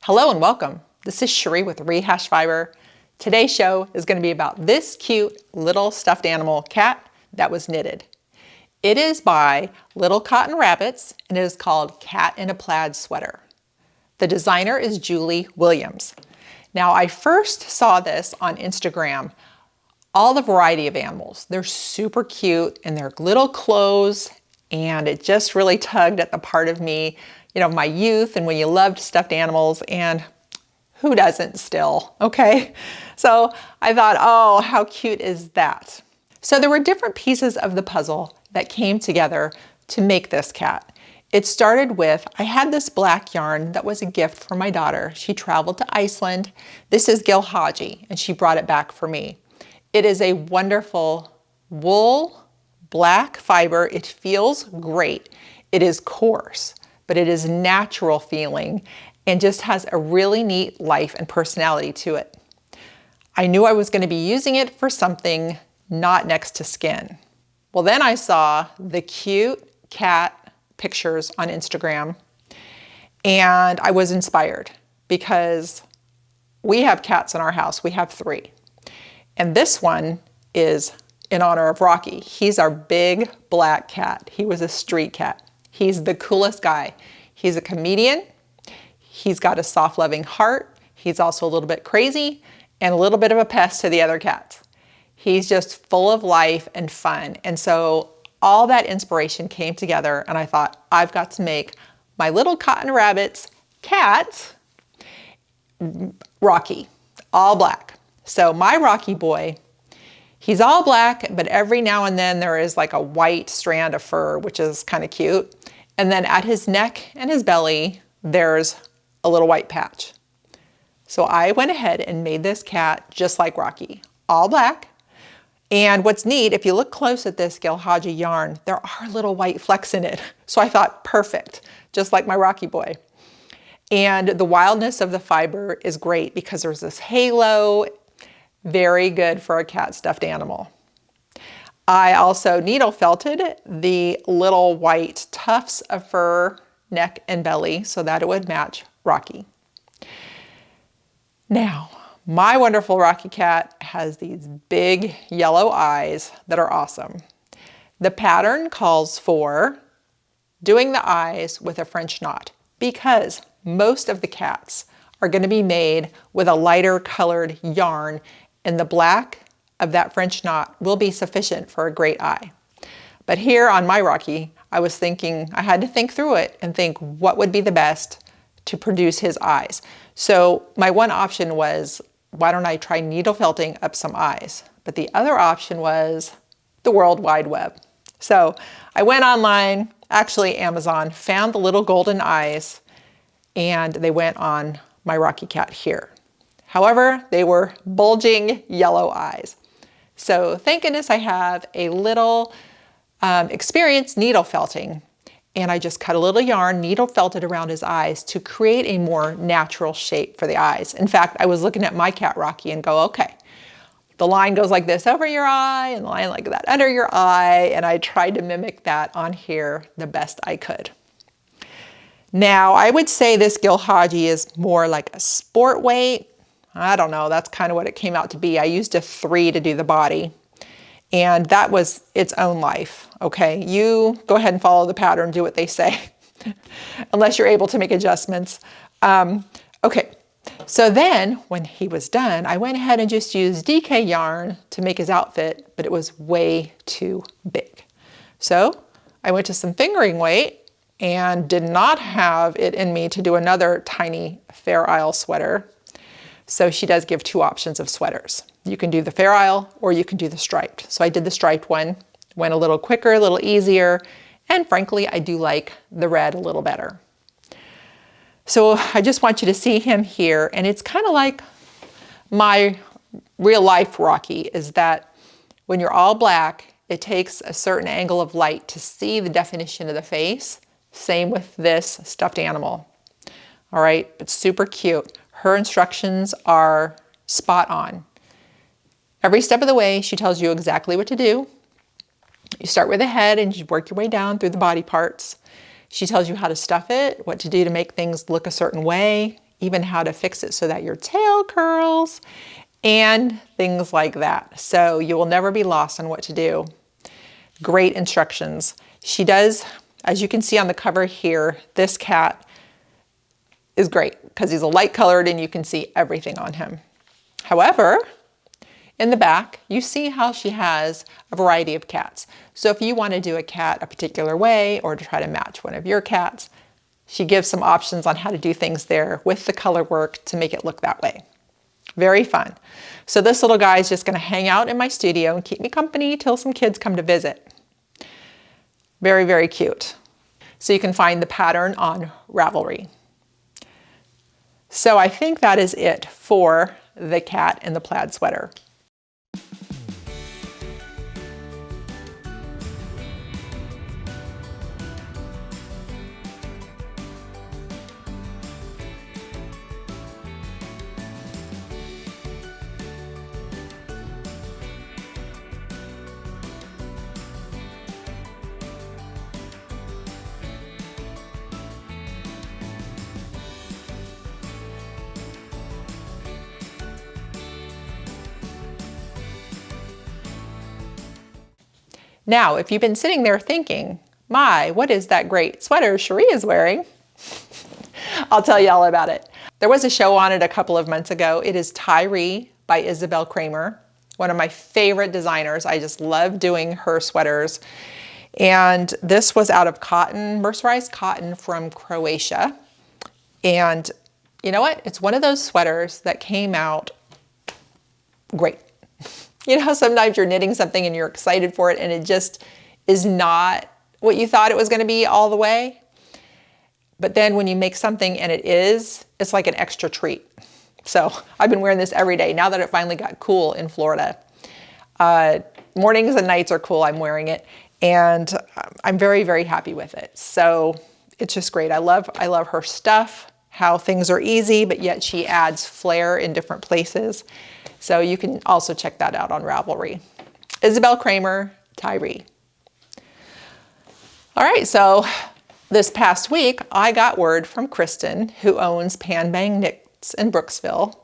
Hello and welcome. This is Shiree with Rehashfiber. Today's show is going to be about this cute little stuffed animal cat that was knitted. It is by Little Cotton Rabbits and it is called Cat in a Plaid Sweater. The designer is Julie Williams. Now I first saw this on Instagram, all the variety of animals. They're super cute and they're little clothes, and it just really tugged at the part of me, my youth and when you loved stuffed animals, and who doesn't still, okay? So I thought, oh, how cute is that? So there were different pieces of the puzzle that came together to make this cat. It started with, I had this black yarn that was a gift for my daughter. She traveled to Iceland. This is Gilhaji, and she brought it back for me. It is a wonderful wool black fiber. It feels great. It is coarse, but it is natural feeling and just has a really neat life and personality to it. I knew I was going to be using it for something not next to skin. Well, then I saw the cute cat pictures on Instagram and I was inspired because we have cats in our house. We have 3. And this one is in honor of Rocky. He's our big black cat. He was a street cat. He's the coolest guy. He's a comedian. He's got a soft, loving heart. He's also a little bit crazy and a little bit of a pest to the other cats. He's just full of life and fun. And so all that inspiration came together and I thought, I've got to make my Little Cotton Rabbits cat, Rocky, all black. So my Rocky boy, he's all black, but every now and then there is like a white strand of fur, which is kind of cute. And then at his neck and his belly, there's a little white patch. So I went ahead and made this cat just like Rocky, all black. And what's neat, if you look close at this Gilhaji yarn, there are little white flecks in it. So I thought, perfect, just like my Rocky boy. And the wildness of the fiber is great because there's this halo, very good for a cat stuffed animal. I also needle felted the little white tufts of fur, neck and belly so that it would match Rocky. Now, my wonderful Rocky cat has these big yellow eyes that are awesome. The pattern calls for doing the eyes with a French knot because most of the cats are going to be made with a lighter colored yarn, and the black of that French knot will be sufficient for a great eye. But here on my Rocky, I was thinking, I had to think through it and think what would be the best to produce his eyes. So my one option was, why don't I try needle felting up some eyes? But the other option was the World Wide Web. So I went online, actually Amazon, found the little golden eyes, and they went on my Rocky cat here. However, they were bulging yellow eyes. So thank goodness I have a little experience needle felting, and I just cut a little yarn, needle felted around his eyes to create a more natural shape for the eyes. In fact, I was looking at my cat Rocky and go, okay, the line goes like this over your eye and the line like that under your eye, and I tried to mimic that on here the best I could. Now, I would say this Gilhaji is more like a sport weight. I don't know, that's kind of what it came out to be. I used a 3 to do the body, and that was its own life, okay? You go ahead and follow the pattern, do what they say, unless you're able to make adjustments. Okay, so then when he was done, I went ahead and just used DK yarn to make his outfit, but it was way too big. So I went to some fingering weight and did not have it in me to do another tiny Fair Isle sweater. So she does give 2 options of sweaters. You can do the Fair Isle or you can do the striped. So I did the striped one, went a little quicker, a little easier, and frankly, I do like the red a little better. So I just want you to see him here, and it's kind of like my real life Rocky, is that when you're all black, it takes a certain angle of light to see the definition of the face. Same with this stuffed animal. All right, it's super cute. Her instructions are spot on. Every step of the way, she tells you exactly what to do. You start with the head and you work your way down through the body parts. She tells you how to stuff it, what to do to make things look a certain way. even how to fix it so that your tail curls and things like that. So you will never be lost on what to do. Great instructions. She does, as you can see on the cover here, this cat is great because he's a light colored and you can see everything on him. However, in the back, you see how she has a variety of cats. So if you want to do a cat a particular way or to try to match one of your cats, she gives some options on how to do things there with the color work to make it look that way. Very fun. So this little guy is just going to hang out in my studio and keep me company till some kids come to visit. Very, very cute. So you can find the pattern on Ravelry. So I think that is it for the cat in the plaid sweater. Now, if you've been sitting there thinking, my, what is that great sweater Shiree is wearing? I'll tell you all about it. There was a show on it a couple of months ago. It is Shiree by Isabel Kramer, one of my favorite designers. I just love doing her sweaters. And this was out of cotton, mercerized cotton from Croatia. And you know what? It's one of those sweaters that came out great. You know how sometimes you're knitting something and you're excited for it and it just is not what you thought it was going to be all the way? But then when you make something and it is, it's like an extra treat. So I've been wearing this every day now that it finally got cool in Florida. Mornings and nights are cool, I'm wearing it. And I'm very, very happy with it. So it's just great. I love her stuff, how things are easy, but yet she adds flair in different places. So you can also check that out on Ravelry. Isabel Kramer, Shiree. All right, so this past week, I got word from Kristen, who owns Pan Bang Knits in Brooksville.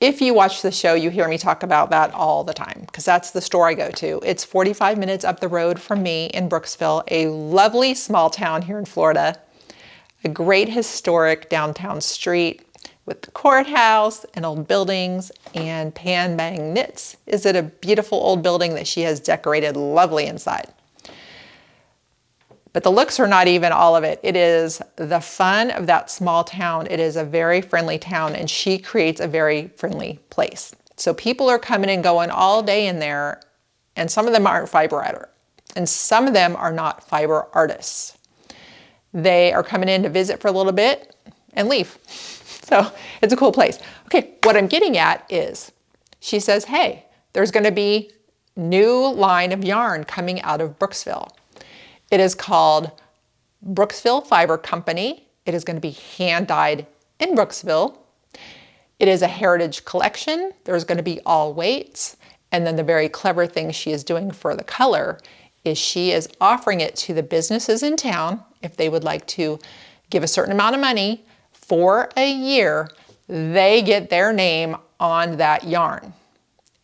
If you watch the show, you hear me talk about that all the time, because that's the store I go to. It's 45 minutes up the road from me in Brooksville, a lovely small town here in Florida, a great historic downtown street with the courthouse and old buildings, and Pan Bang Knits is at a beautiful old building that she has decorated lovely inside. But the looks are not even all of it. It is the fun of that small town. It is a very friendly town, and she creates a very friendly place. So people are coming and going all day in there, and some of them aren't fiber artists, and some of them are not fiber artists. They are coming in to visit for a little bit and leave. So it's a cool place. Okay, what I'm getting at is, she says, hey, there's gonna be new line of yarn coming out of Brooksville. It is called Brooksville Fiber Company. It is gonna be hand dyed in Brooksville. It is a heritage collection. There's gonna be all weights. And then the very clever thing she is doing for the color is she is offering it to the businesses in town if they would like to give a certain amount of money. For a year, they get their name on that yarn.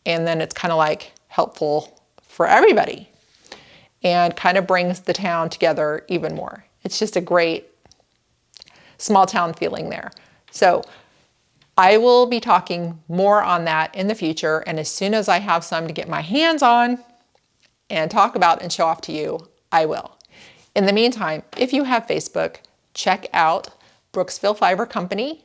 And then it's kind of like helpful for everybody and kind of brings the town together even more. It's just a great small town feeling there. So I will be talking more on that in the future. And as soon as I have some to get my hands on and talk about and show off to you, I will. In the meantime, if you have Facebook, check out Brooksville Fiber Company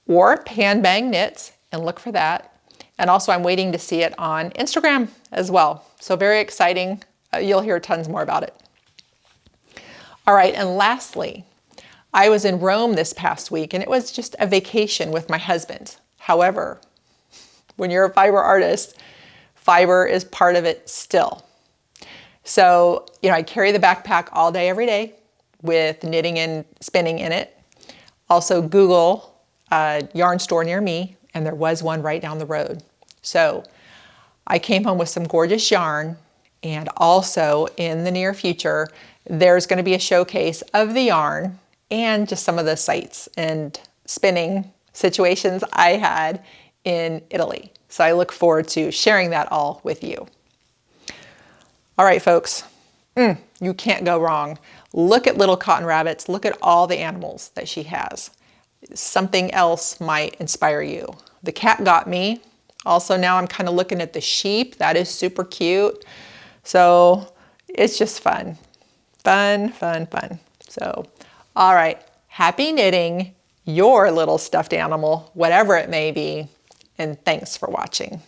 or Pan Bang Knits and look for that. And also I'm waiting to see it on Instagram as well. So very exciting. You'll hear tons more about it. All right, and lastly, I was in Rome this past week and it was just a vacation with my husband. However, when you're a fiber artist, fiber is part of it still. So, you know, I carry the backpack all day, every day with knitting and spinning in it. Also Google a yarn store near me, and there was one right down the road. So I came home with some gorgeous yarn, and also in the near future, there's going to be a showcase of the yarn and just some of the sights and spinning situations I had in Italy. So I look forward to sharing that all with you. All right, folks, you can't go wrong. Look at Little Cotton Rabbits. Look at all the animals that she has. Something else might inspire you. The cat got me. Also, now I'm kind of looking at the sheep. That is super cute. So it's just fun. Fun, fun, fun. So, all right. Happy knitting your little stuffed animal, whatever it may be. And thanks for watching.